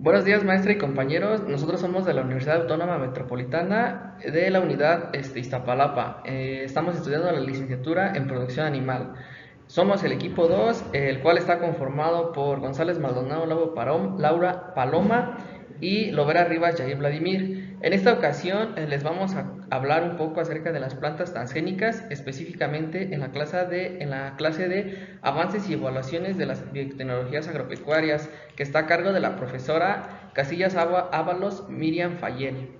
Buenos días, maestra y compañeros. Nosotros somos de la Universidad Autónoma Metropolitana de la unidad Iztapalapa. Estamos estudiando la licenciatura en producción animal. Somos el equipo 2, el cual está conformado por González Maldonado, Laura Paloma y Lovera Rivas Yair Vladimir. En esta ocasión les vamos a hablar un poco acerca de las plantas transgénicas, específicamente en la clase de avances y evaluaciones de las biotecnologías agropecuarias, que está a cargo de la profesora Casillas Ábalos Miriam Fayel.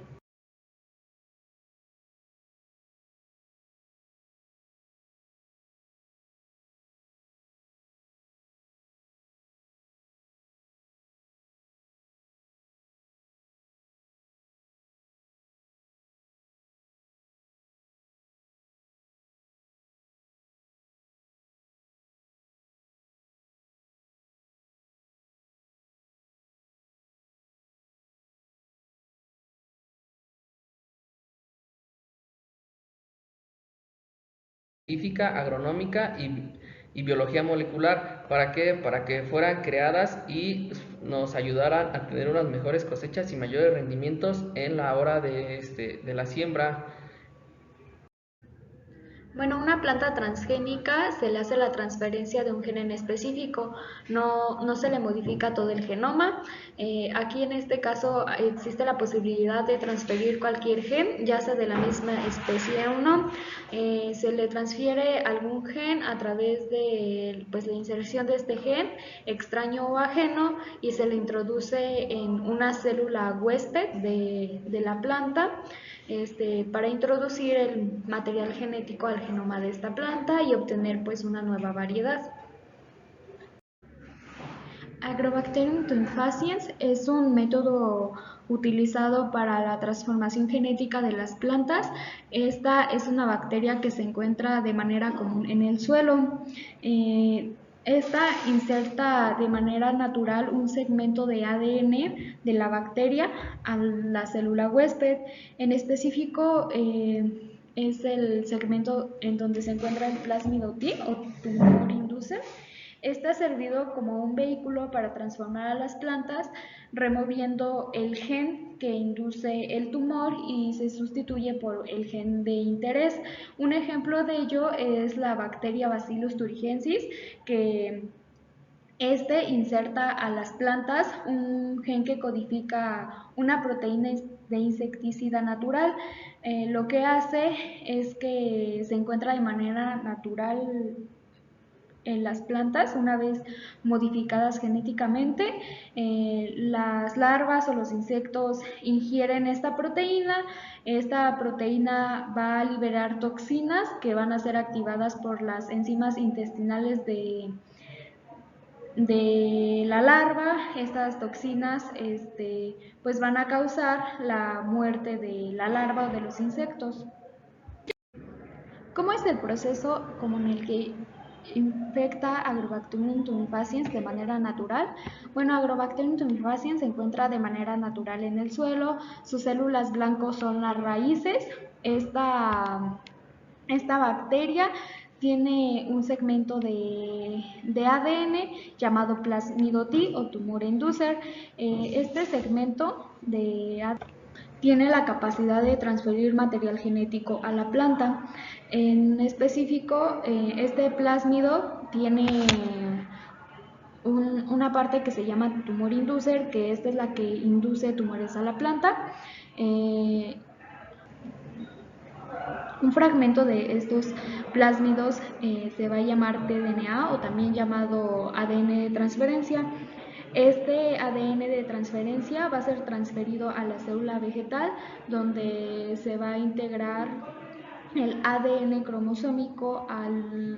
Científica, agronómica y biología molecular. ¿Para qué? Para que fueran creadas y nos ayudaran a tener unas mejores cosechas y mayores rendimientos en la hora de la siembra. Bueno, una planta transgénica se le hace la transferencia de un gen en específico, no se le modifica todo el genoma. Aquí en este caso existe la posibilidad de transferir cualquier gen, ya sea de la misma especie o no. Se le transfiere algún gen a través de pues, la inserción de este gen, extraño o ajeno, y se le introduce en una célula huésped de la planta para introducir el material genético al genoma de esta planta y obtener pues una nueva variedad. Agrobacterium tumefaciens es un método utilizado para la transformación genética de las plantas. Esta es una bacteria que se encuentra de manera común en el suelo. Esta inserta de manera natural un segmento de ADN de la bacteria a la célula huésped. En específico, es el segmento en donde se encuentra el plásmido T o tumor inducer. Este ha servido como un vehículo para transformar a las plantas, removiendo el gen que induce el tumor y se sustituye por el gen de interés. Un ejemplo de ello es la bacteria Bacillus thuringiensis, que inserta a las plantas un gen que codifica una proteína de insecticida natural. Lo que hace es que se encuentra de manera natural en las plantas una vez modificadas genéticamente. Las larvas o los insectos ingieren esta proteína va a liberar toxinas que van a ser activadas por las enzimas intestinales de la larva. Estas toxinas pues van a causar la muerte de la larva o de los insectos. ¿Cómo es el proceso como en el que infecta Agrobacterium tumefaciens de manera natural? Bueno, Agrobacterium tumefaciens se encuentra de manera natural en el suelo, sus células blancos son las raíces. Esta bacteria tiene un segmento de ADN llamado plasmido T o tumor inducer. Este segmento de ADN tiene la capacidad de transferir material genético a la planta. En específico, este plásmido tiene una parte que se llama tumor inducer, que esta es la que induce tumores a la planta. Un fragmento de estos plásmidos se va a llamar tDNA o también llamado ADN de transferencia. Este ADN de transferencia va a ser transferido a la célula vegetal, donde se va a integrar el ADN cromosómico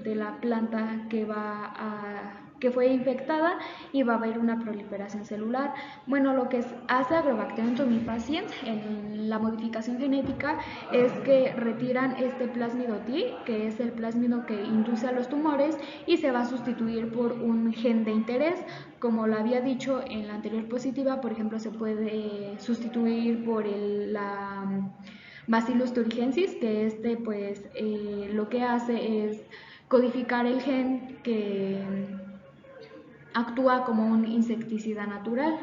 de la planta que fue infectada, y va a haber una proliferación celular. Bueno, lo que hace Agrobacterium tumefaciens en la modificación genética es que retiran este plásmido T, que es el plásmido que induce a los tumores, y se va a sustituir por un gen de interés. Como lo había dicho en la anterior positiva, por ejemplo, se puede sustituir por la Bacillus thuringiensis, que pues lo que hace es codificar el gen que actúa como un insecticida natural.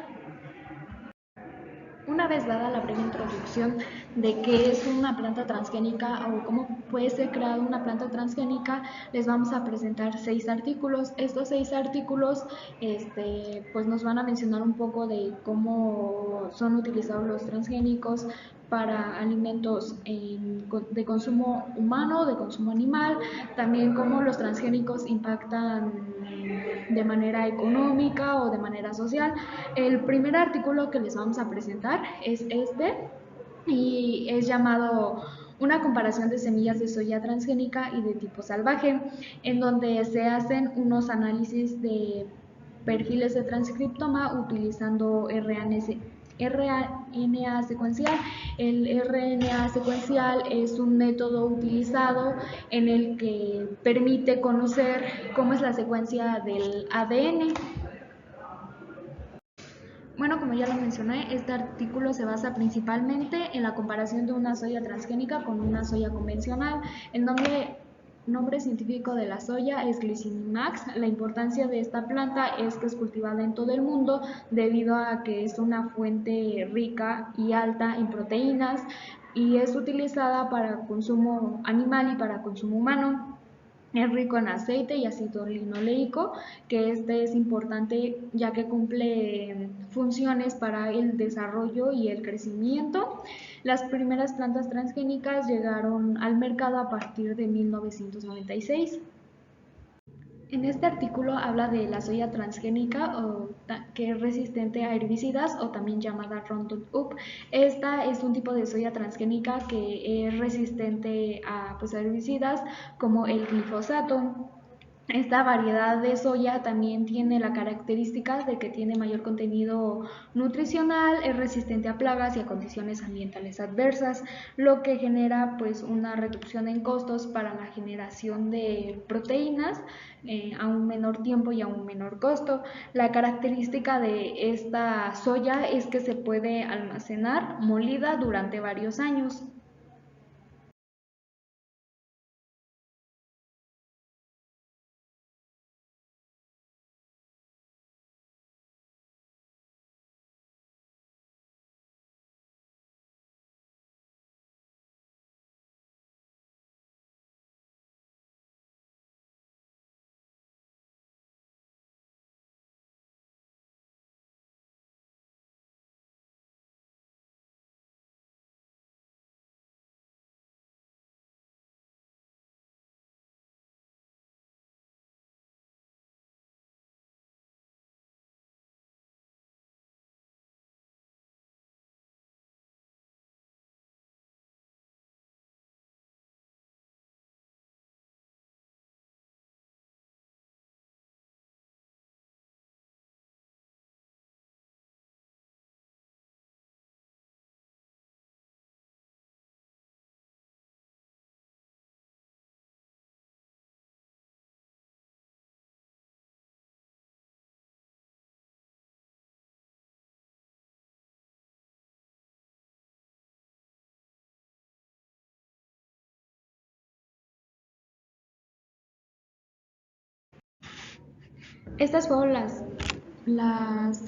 Una vez dada la breve introducción de qué es una planta transgénica o cómo puede ser creada una planta transgénica, les vamos a presentar 6 artículos. Estos 6 artículos pues nos van a mencionar un poco de cómo son utilizados los transgénicos para alimentos de consumo humano, de consumo animal, también cómo los transgénicos impactan de manera económica o de manera social. El primer artículo que les vamos a presentar es y es llamado una comparación de semillas de soya transgénica y de tipo salvaje, en donde se hacen unos análisis de perfiles de transcriptoma utilizando RNA secuencial. El RNA secuencial es un método utilizado en el que permite conocer cómo es la secuencia del ADN. Bueno, como ya lo mencioné, este artículo se basa principalmente en la comparación de una soya transgénica con una soya convencional. El nombre científico de la soya es Glycinimax. La importancia de esta planta es que es cultivada en todo el mundo debido a que es una fuente rica y alta en proteínas y es utilizada para consumo animal y para consumo humano. Es rico en aceite y ácido linoleico, que este es importante ya que cumple funciones para el desarrollo y el crecimiento. Las primeras plantas transgénicas llegaron al mercado a partir de 1996. En este artículo habla de la soya transgénica que es resistente a herbicidas o también llamada Roundup. Esta es un tipo de soya transgénica que es resistente a, pues, a herbicidas como el glifosato. Esta variedad de soya también tiene la característica de que tiene mayor contenido nutricional, es resistente a plagas y a condiciones ambientales adversas, lo que genera pues una reducción en costos para la generación de proteínas a un menor tiempo y a un menor costo. La característica de esta soya es que se puede almacenar molida durante varios años. Estas fueron las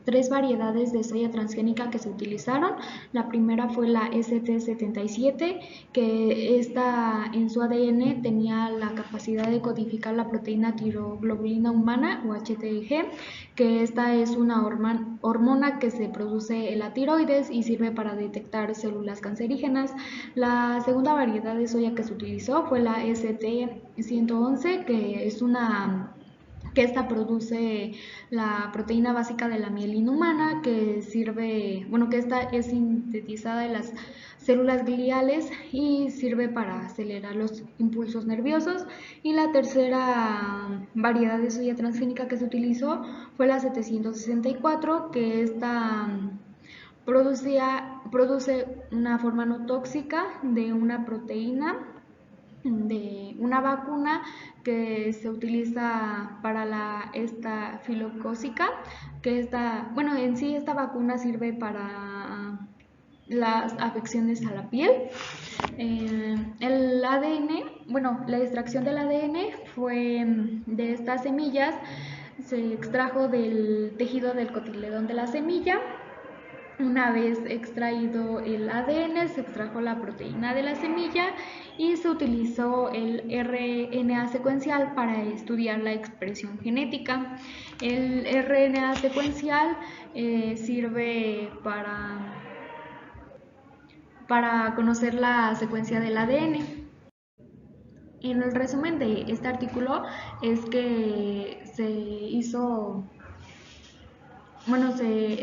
3 variedades de soya transgénica que se utilizaron. La primera fue la ST77, que esta en su ADN tenía la capacidad de codificar la proteína tiroglobulina humana o HTG, que esta es una hormona que se produce en la tiroides y sirve para detectar células cancerígenas. La segunda variedad de soya que se utilizó fue la ST111, que esta produce la proteína básica de la mielina humana, que sirve, bueno, que esta es sintetizada en las células gliales y sirve para acelerar los impulsos nerviosos. Y la tercera variedad de soya transgénica que se utilizó fue la 764, que esta produce una forma no tóxica de una proteína de una vacuna que se utiliza para la estafilocócica, que bueno, en sí esta vacuna sirve para las afecciones a la piel. El ADN, bueno, la extracción del ADN fue de estas semillas, se extrajo del tejido del cotiledón de la semilla Una vez extraído el ADN, se extrajo la proteína de la semilla y se utilizó el RNA secuencial para estudiar la expresión genética. El RNA secuencial sirve para conocer la secuencia del ADN. En el resumen de este artículo es que se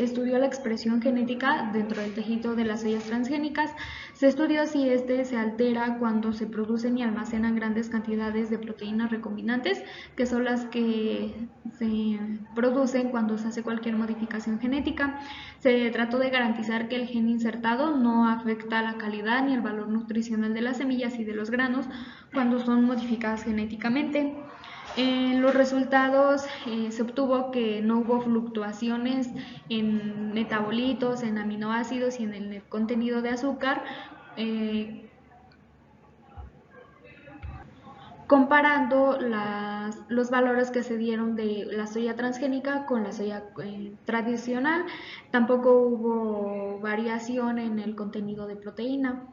estudió la expresión genética dentro del tejido de las células transgénicas. Se estudió si este se altera cuando se producen y almacenan grandes cantidades de proteínas recombinantes, que son las que se producen cuando se hace cualquier modificación genética. Se trató de garantizar que el gen insertado no afecta la calidad ni el valor nutricional de las semillas y de los granos cuando son modificadas genéticamente. En los resultados se obtuvo que no hubo fluctuaciones en metabolitos, en aminoácidos y en el contenido de azúcar, comparando los valores que se dieron de la soya transgénica con la soya tradicional. Tampoco hubo variación en el contenido de proteína.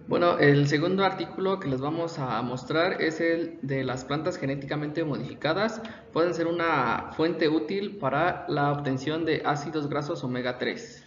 Bueno, el segundo artículo que les vamos a mostrar es el de las plantas genéticamente modificadas. Pueden ser una fuente útil para la obtención de ácidos grasos omega 3.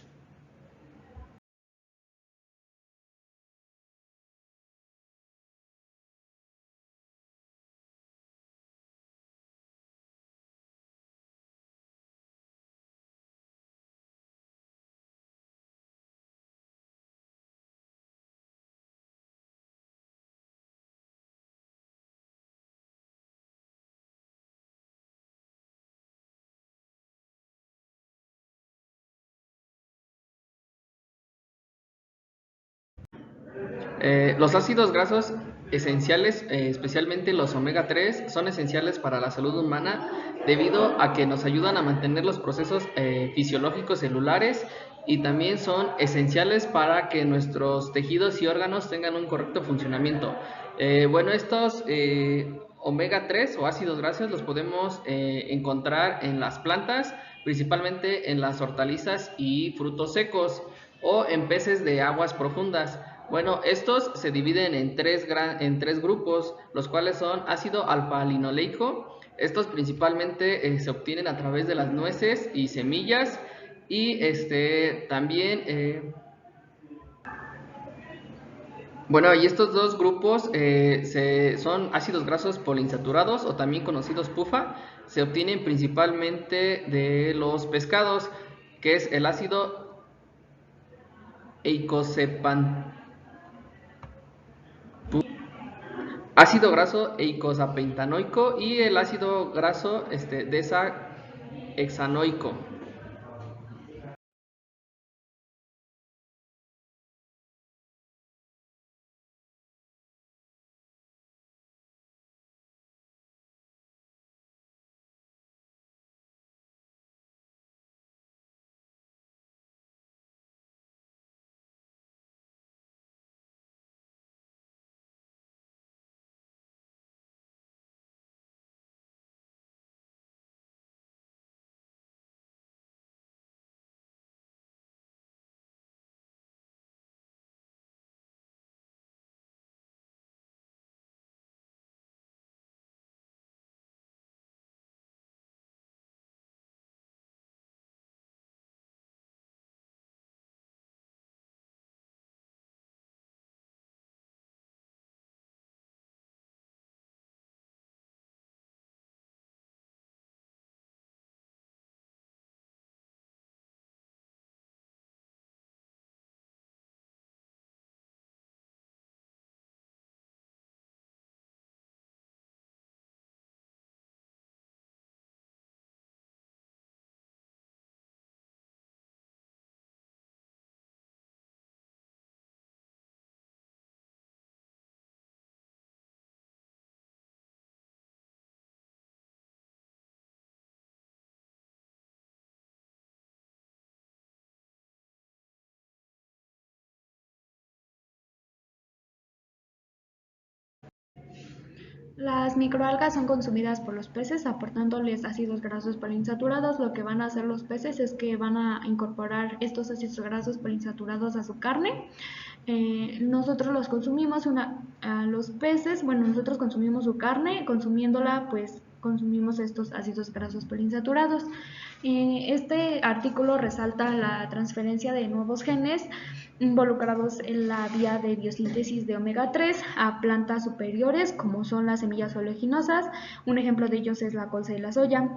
Los ácidos grasos esenciales, especialmente los omega 3, son esenciales para la salud humana debido a que nos ayudan a mantener los procesos fisiológicos celulares y también son esenciales para que nuestros tejidos y órganos tengan un correcto funcionamiento. Bueno, estos omega 3 o ácidos grasos los podemos encontrar en las plantas, principalmente en las hortalizas y frutos secos o en peces de aguas profundas. Bueno, estos se dividen en tres grupos, los cuales son ácido alfa-linoleico. Estos principalmente se obtienen a través de las nueces y semillas y también bueno, y estos dos grupos son ácidos grasos poliinsaturados o también conocidos PUFA. Se obtienen principalmente de los pescados, que es el ácido eicosepan ácido graso eicosapentaenoico y el ácido graso desahexanoico. Las microalgas son consumidas por los peces aportándoles ácidos grasos poliinsaturados. Lo que van a hacer los peces es que van a incorporar estos ácidos grasos poliinsaturados a su carne. Nosotros los consumimos, a los peces, bueno, nosotros consumimos su carne, consumiéndola pues consumimos estos ácidos grasos poliinsaturados. Este artículo resalta la transferencia de nuevos genes involucrados en la vía de biosíntesis de omega 3 a plantas superiores como son las semillas oleaginosas. Un ejemplo de ellos es la colza y la soya.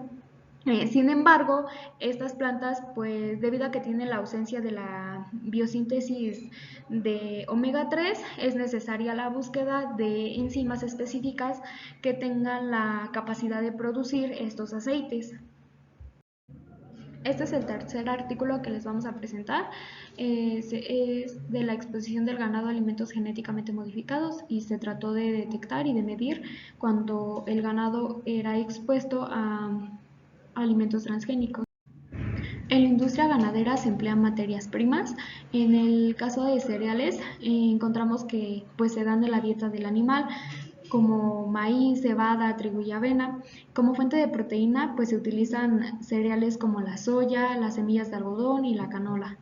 Sin embargo, estas plantas, pues debido a que tienen la ausencia de la biosíntesis de omega 3, es necesaria la búsqueda de enzimas específicas que tengan la capacidad de producir estos aceites. Este es el tercer artículo que les vamos a presentar. Es de la exposición del ganado a alimentos genéticamente modificados y se trató de detectar y de medir cuando el ganado era expuesto a alimentos transgénicos. En la industria ganadera se emplean materias primas. En el caso de cereales, encontramos que pues, se dan de la dieta del animal, como maíz, cebada, trigo y avena. Como fuente de proteína, pues se utilizan cereales como la soya, las semillas de algodón y la canola.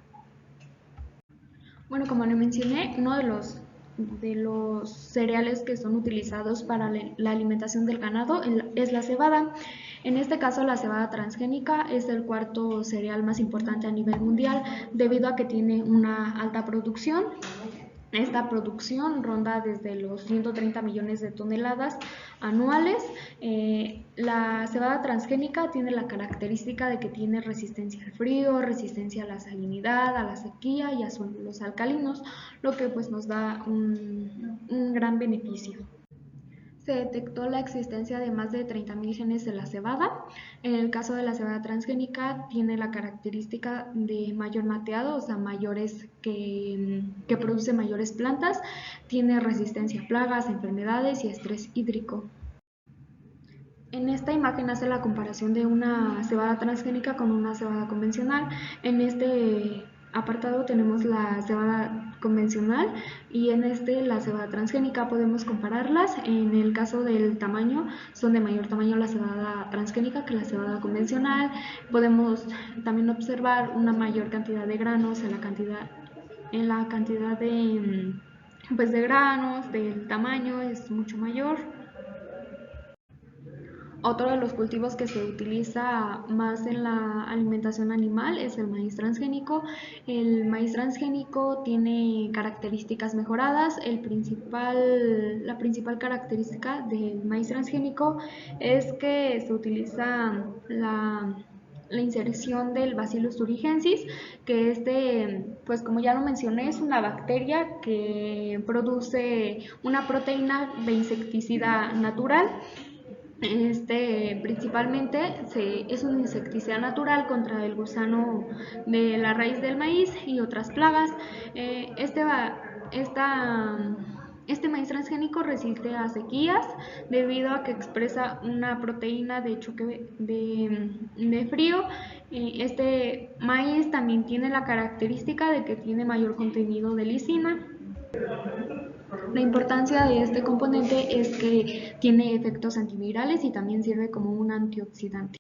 Bueno, como le mencioné, uno de los cereales que son utilizados para la alimentación del ganado es la cebada. En este caso, la cebada transgénica es el cuarto cereal más importante a nivel mundial debido a que tiene una alta producción. Esta producción ronda desde los 130 millones de toneladas anuales. La cebada transgénica tiene la característica de que tiene resistencia al frío, resistencia a la salinidad, a la sequía y a los alcalinos, lo que pues nos da un gran beneficio. Se detectó la existencia de más de 30.000 genes de la cebada. En el caso de la cebada transgénica tiene la característica de mayor mateado, o sea, mayores que produce mayores plantas, tiene resistencia a plagas, enfermedades y estrés hídrico. En esta imagen hace la comparación de una cebada transgénica con una cebada convencional. En este apartado tenemos la cebada convencional y en este la cebada transgénica. Podemos compararlas. En el caso del tamaño, son de mayor tamaño la cebada transgénica que la cebada convencional. Podemos también observar una mayor cantidad de granos en la cantidad de, pues de granos, del tamaño es mucho mayor. Otro de los cultivos que se utiliza más en la alimentación animal es el maíz transgénico. El maíz transgénico tiene características mejoradas. La principal característica del maíz transgénico es que se utiliza la inserción del Bacillus thuringiensis, que pues como ya lo mencioné, es una bacteria que produce una proteína de insecticida natural. Principalmente es un insecticida natural contra el gusano de la raíz del maíz y otras plagas. Este maíz transgénico resiste a sequías debido a que expresa una proteína de choque de frío. Este maíz también tiene la característica de que tiene mayor contenido de lisina. La importancia de este componente es que tiene efectos antivirales y también sirve como un antioxidante.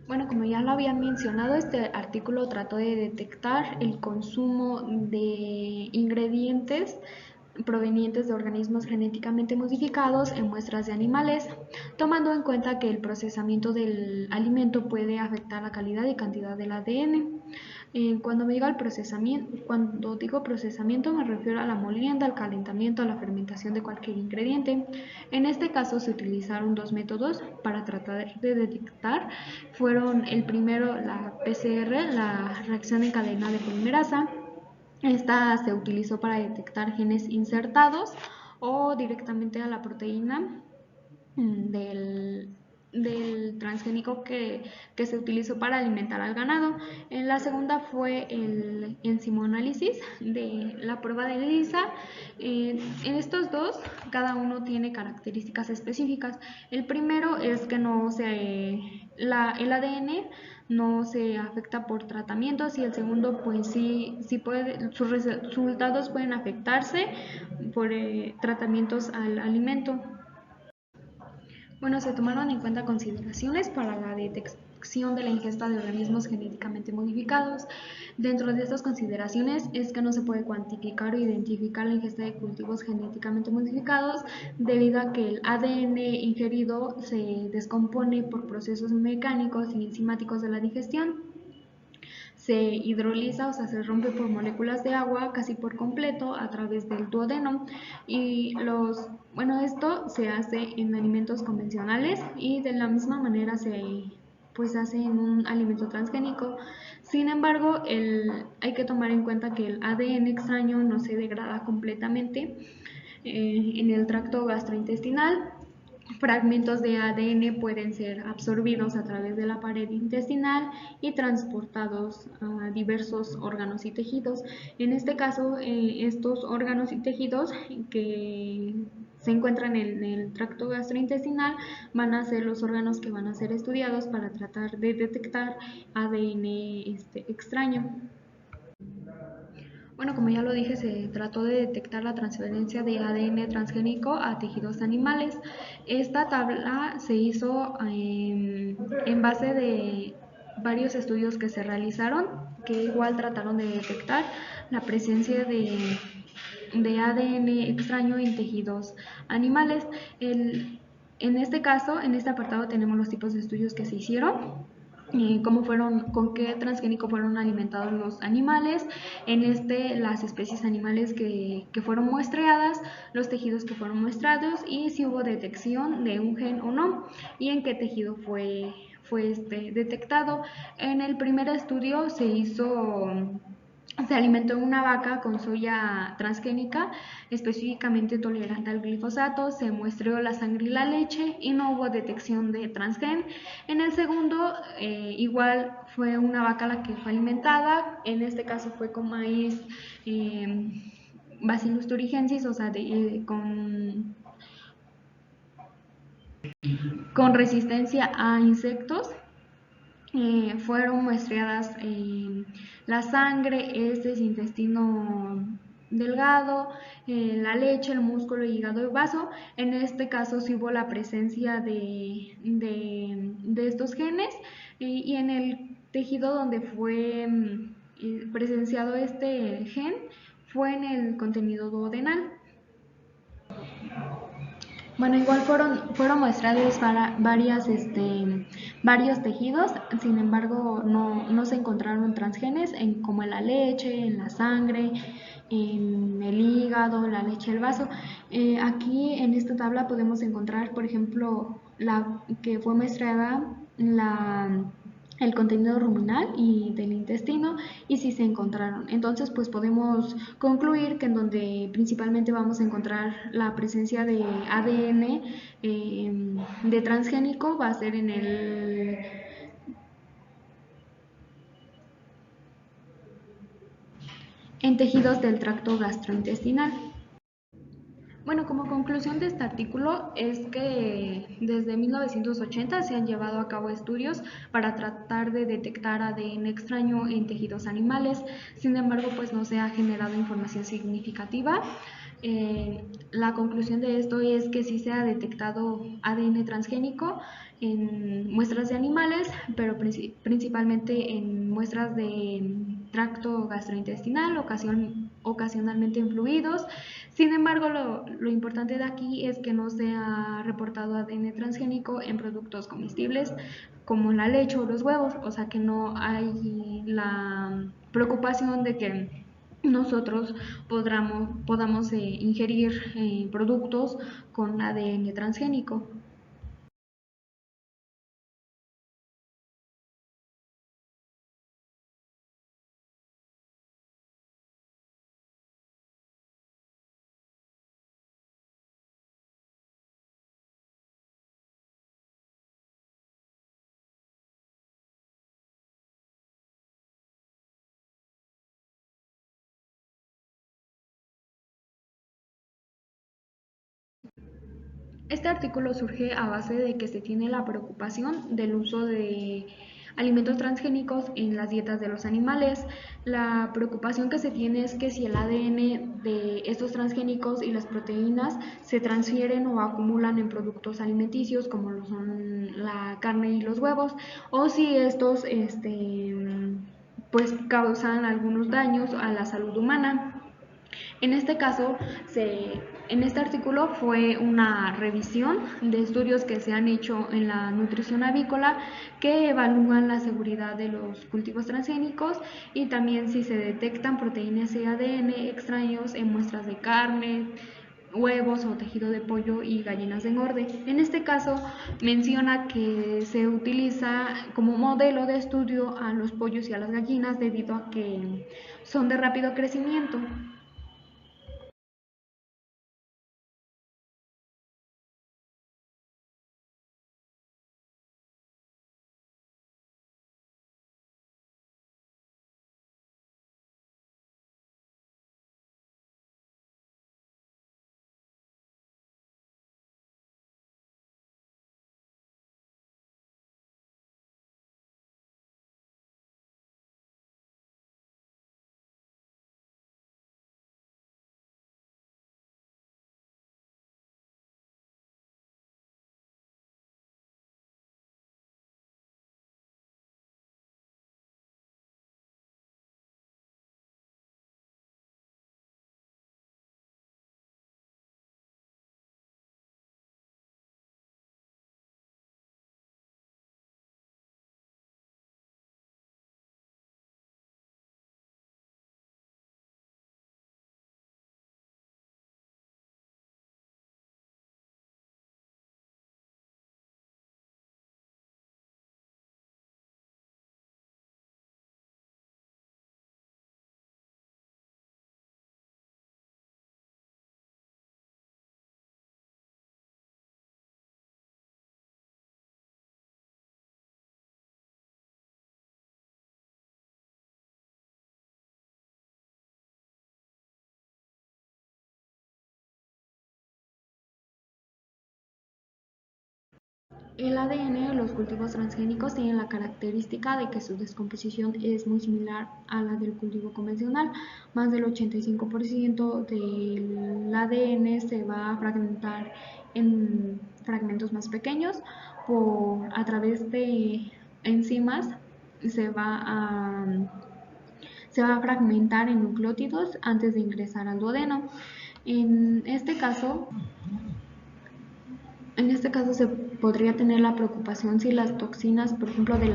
Bueno, como ya lo había mencionado, este artículo trató de detectar el consumo de ingredientes provenientes de organismos genéticamente modificados en muestras de animales, tomando en cuenta que el procesamiento del alimento puede afectar la calidad y cantidad del ADN. Cuando digo procesamiento me refiero a la molienda, al calentamiento, a la fermentación de cualquier ingrediente. En este caso se utilizaron dos métodos para tratar de detectar. Fueron el primero la PCR, la reacción en cadena de polimerasa. Esta se utilizó para detectar genes insertados o directamente a la proteína del transgénico que se utilizó para alimentar al ganado. En la segunda fue el enzimoanálisis de la prueba de ELISA. En estos dos, cada uno tiene características específicas. El primero es que el ADN no se afecta por tratamientos y el segundo pues sus resultados pueden afectarse por tratamientos al alimento. Bueno, se tomaron en cuenta consideraciones para la detección de la ingesta de organismos genéticamente modificados. Dentro de estas consideraciones es que no se puede cuantificar o identificar la ingesta de cultivos genéticamente modificados debido a que el ADN ingerido se descompone por procesos mecánicos y enzimáticos de la digestión, se hidroliza, o sea, se rompe por moléculas de agua casi por completo a través del duodeno y bueno, esto se hace en alimentos convencionales y de la misma manera pues hace en un alimento transgénico. Sin embargo, hay que tomar en cuenta que el ADN extraño no se degrada completamente en el tracto gastrointestinal. Fragmentos de ADN pueden ser absorbidos a través de la pared intestinal y transportados a diversos órganos y tejidos. En este caso, estos órganos y tejidos que se encuentran en el tracto gastrointestinal van a ser los órganos que van a ser estudiados para tratar de detectar ADN extraño. Bueno, como ya lo dije, se trató de detectar la transferencia de ADN transgénico a tejidos animales. Esta tabla se hizo en base de varios estudios que se realizaron, que igual trataron de detectar la presencia de ADN extraño en tejidos animales. En este caso, en este apartado tenemos los tipos de estudios que se hicieron, con qué transgénico fueron alimentados los animales, las especies animales que fueron muestreadas, los tejidos que fueron muestrados y si hubo detección de un gen o no y en qué tejido fue detectado. En el primer estudio se alimentó una vaca con soya transgénica, específicamente tolerante al glifosato, se muestreó la sangre y la leche y no hubo detección de transgen. En el segundo, igual fue una vaca la que fue alimentada, en este caso fue con maíz Bacillus thuringiensis, o sea, con resistencia a insectos. Fueron muestreadas la sangre, intestino delgado, la leche, el músculo, el hígado y vaso. En este caso sí hubo la presencia de estos genes y en el tejido donde fue presenciado este gen fue en el contenido duodenal. Bueno, igual fueron muestrados varios tejidos, sin embargo no se encontraron transgenes como en la leche, en la sangre, en el hígado, la leche, el vaso. Aquí en esta tabla podemos encontrar, por ejemplo, la que fue muestrada el contenido ruminal y del intestino y si se encontraron. Entonces, pues podemos concluir que en donde principalmente vamos a encontrar la presencia de ADN de transgénico va a ser en tejidos del tracto gastrointestinal. Bueno, como conclusión de este artículo es que desde 1980 se han llevado a cabo estudios para tratar de detectar ADN extraño en tejidos animales, sin embargo, pues no se ha generado información significativa. La conclusión de esto es que sí se ha detectado ADN transgénico en muestras de animales, pero principalmente en muestras de tracto gastrointestinal, ocasionalmente en fluidos. Sin embargo, lo importante de aquí es que no se ha reportado ADN transgénico en productos comestibles como la leche o los huevos, o sea que no hay la preocupación de que nosotros podamos ingerir productos con ADN transgénico. Este artículo surge a base de que se tiene la preocupación del uso de alimentos transgénicos en las dietas de los animales. La preocupación que se tiene es que si el ADN de estos transgénicos y las proteínas se transfieren o acumulan en productos alimenticios como lo son la carne y los huevos, o si estos pues causan algunos daños a la salud humana. En este caso, en este artículo fue una revisión de estudios que se han hecho en la nutrición avícola que evalúan la seguridad de los cultivos transgénicos y también si se detectan proteínas y ADN extraños en muestras de carne, huevos o tejido de pollo y gallinas de engorde. En este caso menciona que se utiliza como modelo de estudio a los pollos y a las gallinas debido a que son de rápido crecimiento. El ADN de los cultivos transgénicos tiene la característica de que su descomposición es muy similar a la del cultivo convencional. Más del 85% del ADN se va a fragmentar en fragmentos más pequeños a través de enzimas se va a se va a fragmentar en nucleótidos antes de ingresar al duodeno. En este caso, en este caso se podría tener la preocupación si las toxinas, por ejemplo, de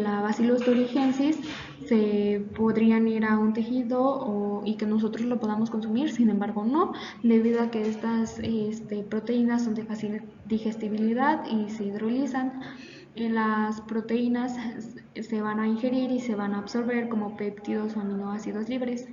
la Bacillus thuringiensis, se podrían ir a un tejido y que nosotros lo podamos consumir, sin embargo no, debido a que estas proteínas son de fácil digestibilidad y se hidrolizan. Las proteínas se van a ingerir y se van a absorber como péptidos o aminoácidos libres.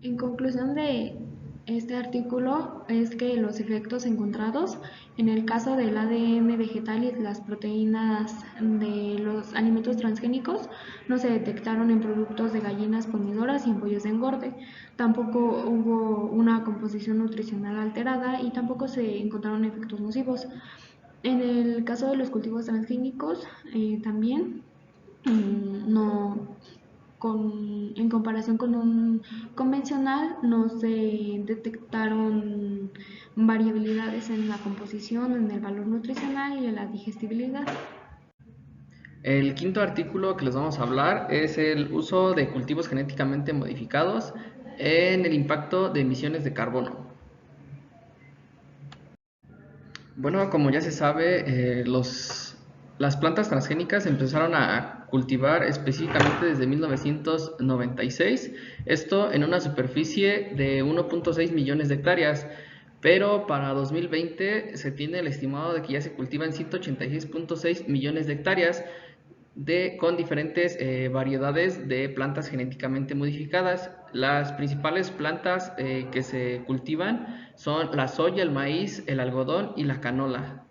En conclusión de este artículo es que los efectos encontrados en el caso del ADN vegetal y las proteínas de los alimentos transgénicos no se detectaron en productos de gallinas ponidoras y en pollos de engorde. Tampoco hubo una composición nutricional alterada y tampoco se encontraron efectos nocivos. En el caso de los cultivos transgénicos también no en comparación con un convencional no se detectaron variabilidades en la composición, en el valor nutricional y en la digestibilidad. El quinto artículo que les vamos a hablar es el uso de cultivos genéticamente modificados en el impacto de emisiones de carbono. Bueno, como ya se sabe, las plantas transgénicas se empezaron a cultivar específicamente desde 1996, esto en una superficie de 1.6 millones de hectáreas, pero para 2020 se tiene el estimado de que ya se cultivan 186.6 millones de hectáreas con diferentes variedades de plantas genéticamente modificadas. Las principales plantas que se cultivan son la soya, el maíz, el algodón y la canola.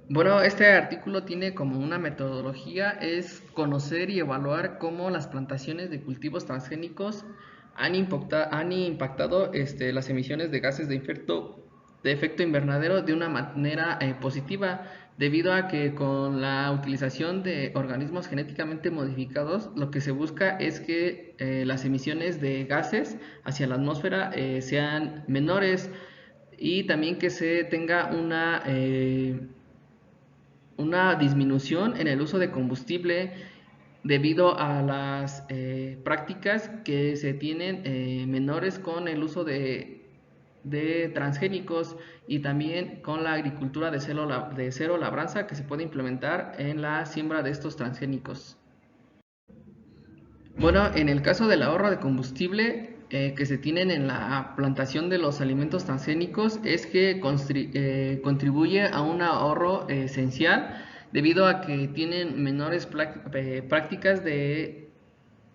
Bueno, este artículo tiene como una metodología, es conocer y evaluar cómo las plantaciones de cultivos transgénicos han impactado las emisiones de gases de efecto invernadero de una manera positiva, debido a que con la utilización de organismos genéticamente modificados, lo que se busca es que las emisiones de gases hacia la atmósfera sean menores, y también que se tenga una disminución en el uso de combustible debido a las prácticas que se tienen menores con el uso de transgénicos, y también con la agricultura de cero labranza que se puede implementar en la siembra de estos transgénicos. Bueno, en el caso del ahorro de combustible que se tienen en la plantación de los alimentos transgénicos, es que contribuye a un ahorro esencial, debido a que tienen menores prácticas de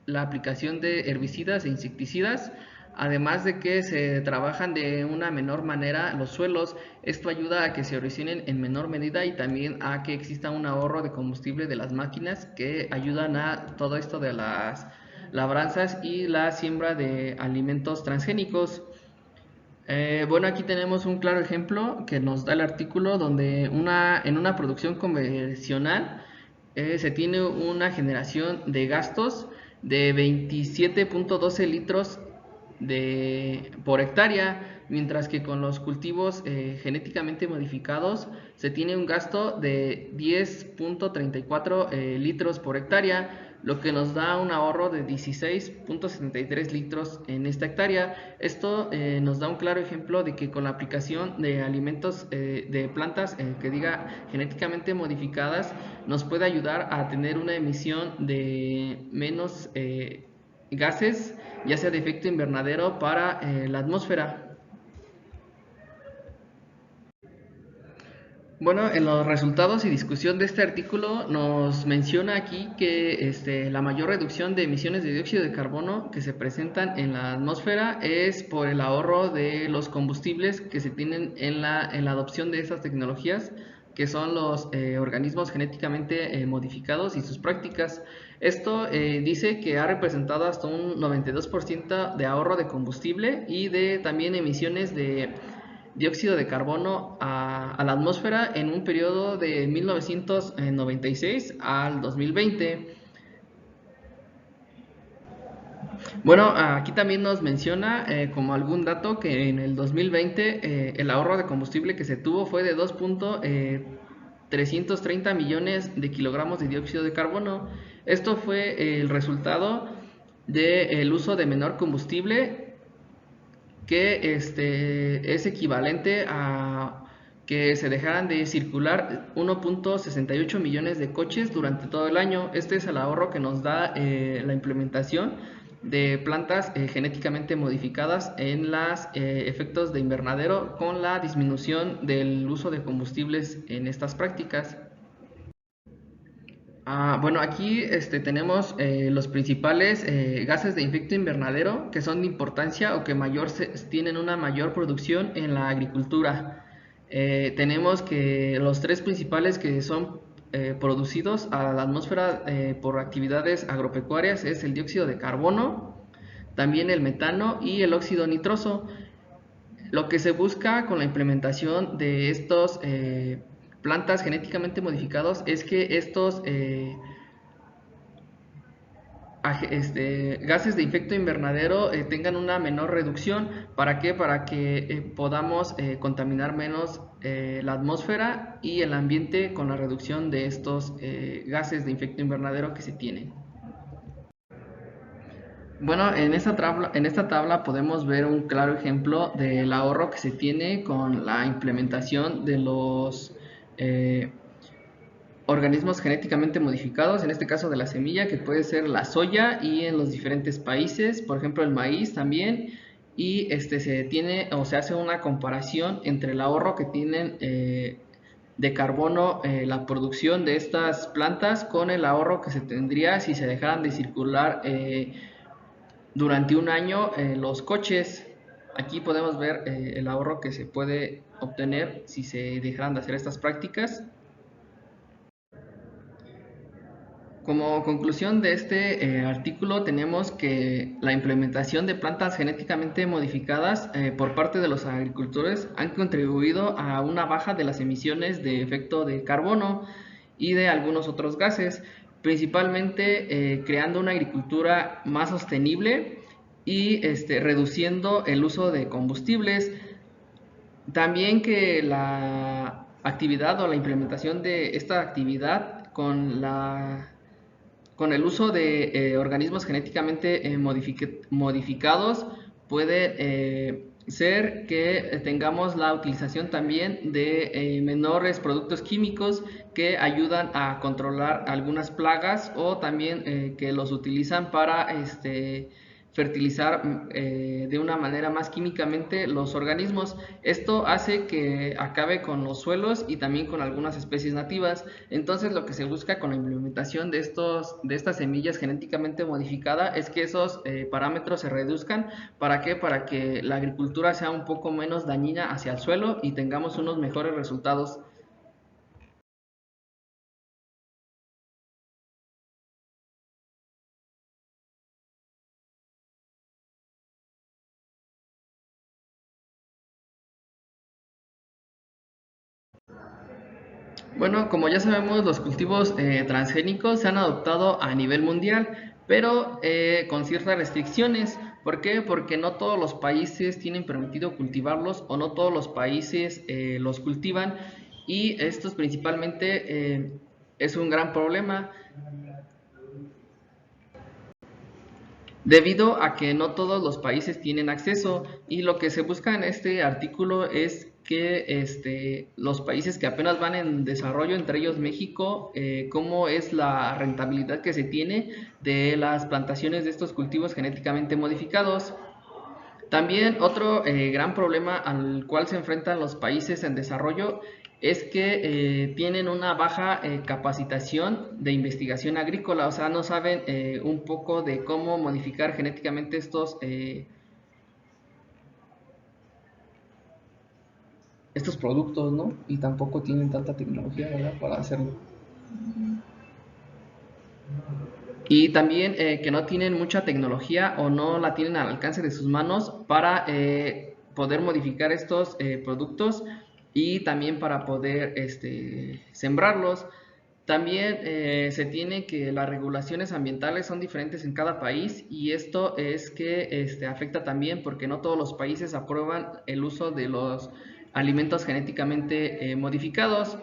la aplicación de herbicidas e insecticidas, además de que se trabajan de una menor manera los suelos. Esto ayuda a que se originen en menor medida y también a que exista un ahorro de combustible de las máquinas, que ayudan a todo esto de las labranzas y la siembra de alimentos transgénicos. Bueno, aquí tenemos un claro ejemplo que nos da el artículo, donde en una producción convencional se tiene una generación de gastos de 27.12 litros por hectárea, mientras que con los cultivos genéticamente modificados se tiene un gasto de 10.34 litros por hectárea, lo que nos da un ahorro de 16.73 litros en esta hectárea. Esto nos da un claro ejemplo de que con la aplicación de alimentos de plantas que diga genéticamente modificadas, nos puede ayudar a tener una emisión de menos gases, ya sea de efecto invernadero, para la atmósfera. Bueno, en los resultados y discusión de este artículo nos menciona aquí que la mayor reducción de emisiones de dióxido de carbono que se presentan en la atmósfera es por el ahorro de los combustibles que se tienen en la adopción de estas tecnologías, que son los organismos genéticamente modificados y sus prácticas. Esto dice que ha representado hasta un 92% de ahorro de combustible y de también emisiones de dióxido de carbono a la atmósfera en un periodo de 1996 al 2020. Bueno, aquí también nos menciona como algún dato que en el 2020 el ahorro de combustible que se tuvo fue de 2.330 millones de kilogramos de dióxido de carbono. Esto fue el resultado del uso de menor combustible, que es equivalente a que se dejaran de circular 1.68 millones de coches durante todo el año. Este es el ahorro que nos da la implementación de plantas genéticamente modificadas en los efectos de invernadero, con la disminución del uso de combustibles en estas prácticas. Bueno, aquí tenemos los principales gases de efecto invernadero que son de importancia o que tienen una mayor producción en la agricultura. Tenemos que los tres principales que son producidos a la atmósfera por actividades agropecuarias es el dióxido de carbono, también el metano y el óxido nitroso. Lo que se busca con la implementación de estos plantas genéticamente modificados es que estos gases de efecto invernadero tengan una menor reducción. ¿Para qué? Para que podamos contaminar menos la atmósfera y el ambiente con la reducción de estos gases de efecto invernadero que se tienen. Bueno, en esta tabla podemos ver un claro ejemplo del ahorro que se tiene con la implementación de los eh, organismos genéticamente modificados, en este caso de la semilla, que puede ser la soya, y en los diferentes países, por ejemplo el maíz también, y se tiene o se hace una comparación entre el ahorro que tienen de carbono la producción de estas plantas con el ahorro que se tendría si se dejaran de circular durante un año los coches. Aquí podemos ver el ahorro que se puede obtener si se dejaran de hacer estas prácticas. Como conclusión de este artículo tenemos que la implementación de plantas genéticamente modificadas por parte de los agricultores han contribuido a una baja de las emisiones de efecto de carbono y de algunos otros gases, principalmente creando una agricultura más sostenible y reduciendo el uso de combustibles. También que la actividad o la implementación de esta actividad con el uso de organismos genéticamente modificados puede ser que tengamos la utilización también de menores productos químicos que ayudan a controlar algunas plagas, o también que los utilizan para fertilizar de una manera más químicamente los organismos. Esto hace que acabe con los suelos y también con algunas especies nativas. Entonces lo que se busca con la implementación de estas semillas genéticamente modificadas es que esos parámetros se reduzcan. ¿Para qué? Para que la agricultura sea un poco menos dañina hacia el suelo y tengamos unos mejores resultados. Bueno, como ya sabemos, los cultivos transgénicos se han adoptado a nivel mundial, pero con ciertas restricciones. ¿Por qué? Porque no todos los países tienen permitido cultivarlos, o no todos los países los cultivan, y estos principalmente es un gran problema, debido a que no todos los países tienen acceso. Y lo que se busca en este artículo es que los países que apenas van en desarrollo, entre ellos México, cómo es la rentabilidad que se tiene de las plantaciones de estos cultivos genéticamente modificados. También otro gran problema al cual se enfrentan los países en desarrollo es que tienen una baja capacitación de investigación agrícola, o sea, no saben un poco de cómo modificar genéticamente estos productos, ¿no? Y tampoco tienen tanta tecnología, ¿verdad?, para hacerlo. Y también que no tienen mucha tecnología o no la tienen al alcance de sus manos para poder modificar estos productos, y también para poder sembrarlos. También se tiene que las regulaciones ambientales son diferentes en cada país, y esto es que afecta también porque no todos los países aprueban el uso de los alimentos genéticamente modificados.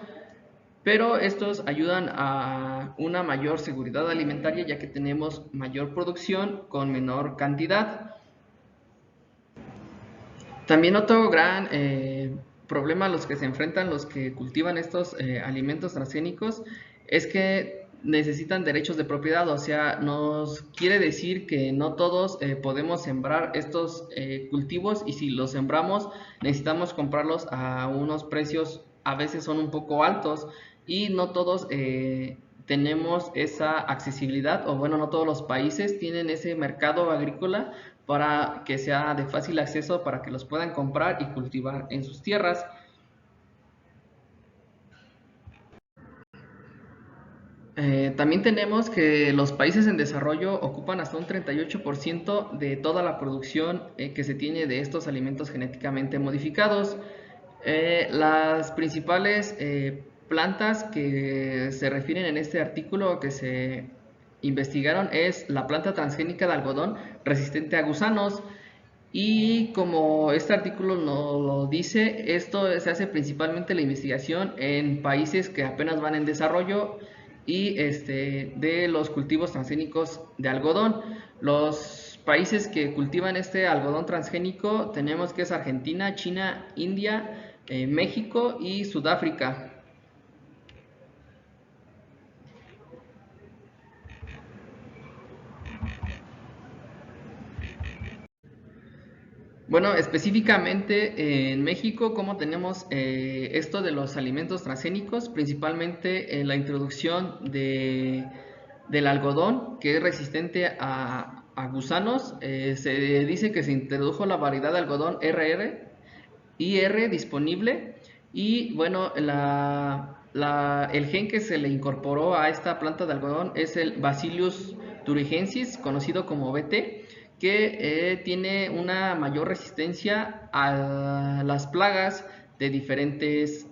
Pero estos ayudan a una mayor seguridad alimentaria, ya que tenemos mayor producción con menor cantidad. También otro gran problema a los que se enfrentan los que cultivan estos alimentos transgénicos es que necesitan derechos de propiedad. O sea, nos quiere decir que no todos podemos sembrar estos cultivos, y si los sembramos necesitamos comprarlos a unos precios a veces son un poco altos, y no todos tenemos esa accesibilidad, o bueno, no todos los países tienen ese mercado agrícola para que sea de fácil acceso, para que los puedan comprar y cultivar en sus tierras. También tenemos que los países en desarrollo ocupan hasta un 38% de toda la producción que se tiene de estos alimentos genéticamente modificados. Las principales plantas que se refieren en este artículo que se investigaron es la planta transgénica de algodón resistente a gusanos, y como este artículo nos lo dice, esto se hace principalmente la investigación en países que apenas van en desarrollo y de los cultivos transgénicos de algodón. Los países que cultivan este algodón transgénico tenemos que es Argentina, China, India, México y Sudáfrica. Bueno, específicamente en México, como tenemos esto de los alimentos transgénicos, principalmente la introducción del algodón, que es resistente a gusanos. Se dice que se introdujo la variedad de algodón IR disponible, y bueno, el gen que se le incorporó a esta planta de algodón es el Bacillus thuringiensis, conocido como BT, que tiene una mayor resistencia a las plagas de diferentes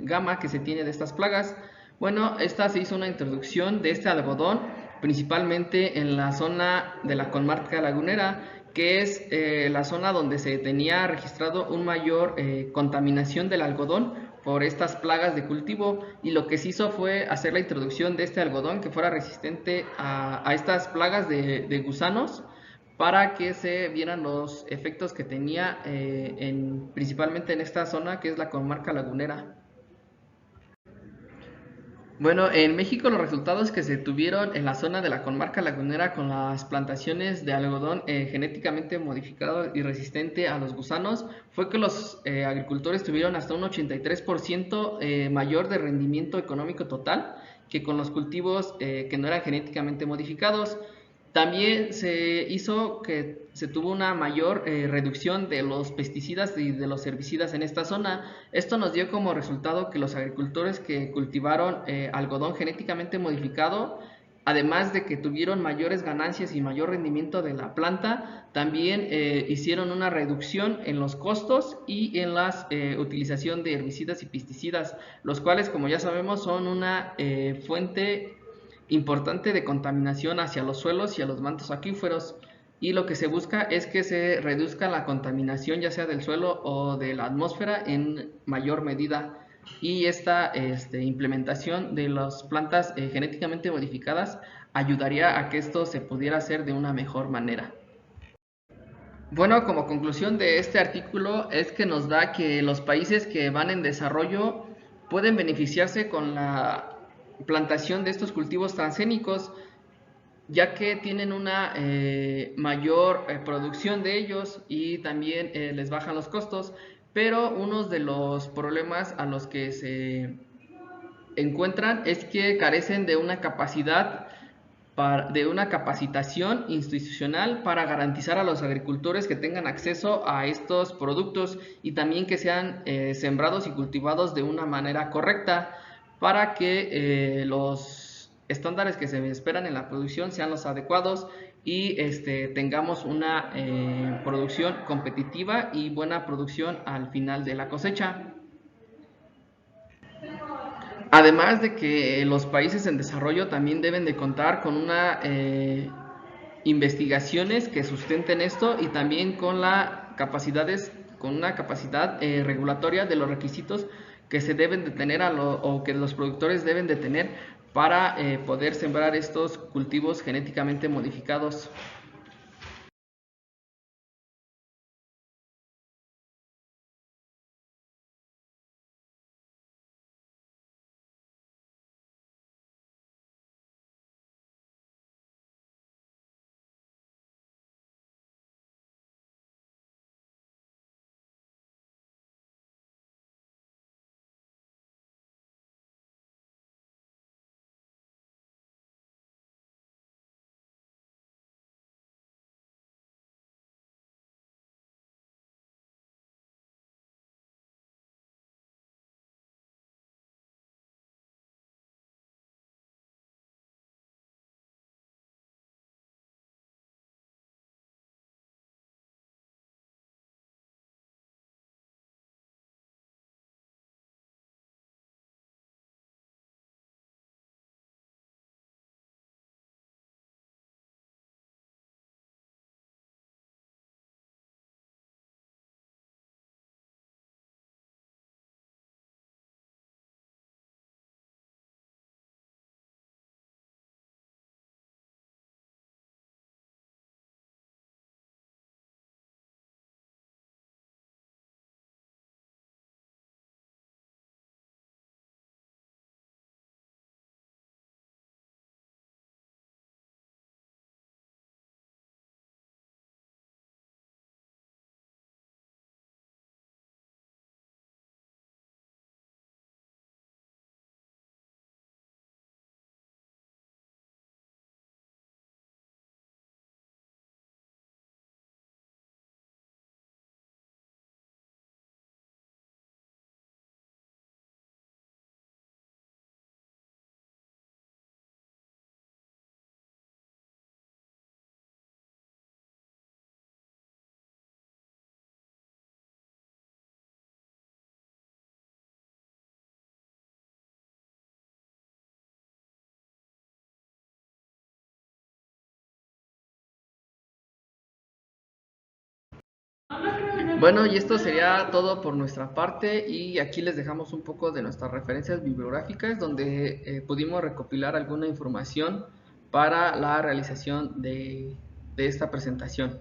gama que se tiene de estas plagas. Bueno, esta se hizo una introducción de este algodón principalmente en la zona de la comarca lagunera, que es la zona donde se tenía registrado un mayor contaminación del algodón por estas plagas de cultivo, y lo que se hizo fue hacer la introducción de este algodón que fuera resistente a estas plagas de gusanos, para que se vieran los efectos que tenía principalmente en esta zona que es la comarca lagunera. Bueno, en México los resultados que se tuvieron en la zona de la comarca lagunera con las plantaciones de algodón genéticamente modificado y resistente a los gusanos fue que los agricultores tuvieron hasta un 83% mayor de rendimiento económico total que con los cultivos que no eran genéticamente modificados. También se hizo que se tuvo una mayor reducción de los pesticidas y de los herbicidas en esta zona. Esto nos dio como resultado que los agricultores que cultivaron algodón genéticamente modificado, además de que tuvieron mayores ganancias y mayor rendimiento de la planta, también hicieron una reducción en los costos y en la utilización de herbicidas y pesticidas, los cuales, como ya sabemos, son una fuente importante de contaminación hacia los suelos y a los mantos acuíferos, y lo que se busca es que se reduzca la contaminación ya sea del suelo o de la atmósfera en mayor medida, y esta implementación de las plantas genéticamente modificadas ayudaría a que esto se pudiera hacer de una mejor manera. Bueno, como conclusión de este artículo es que nos da que los países que van en desarrollo pueden beneficiarse con la plantación de estos cultivos transgénicos, ya que tienen una mayor producción de ellos y también les bajan los costos, pero uno de los problemas a los que se encuentran es que carecen de una de una capacitación institucional para garantizar a los agricultores que tengan acceso a estos productos y también que sean sembrados y cultivados de una manera correcta, para que los estándares que se esperan en la producción sean los adecuados y tengamos una producción competitiva y buena producción al final de la cosecha. Además de que los países en desarrollo también deben de contar con una investigaciones que sustenten esto, y también con con una capacidad regulatoria de los requisitos que se deben de tener o que los productores deben de tener para poder sembrar estos cultivos genéticamente modificados. Bueno, y esto sería todo por nuestra parte y aquí les dejamos un poco de nuestras referencias bibliográficas donde pudimos recopilar alguna información para la realización de esta presentación.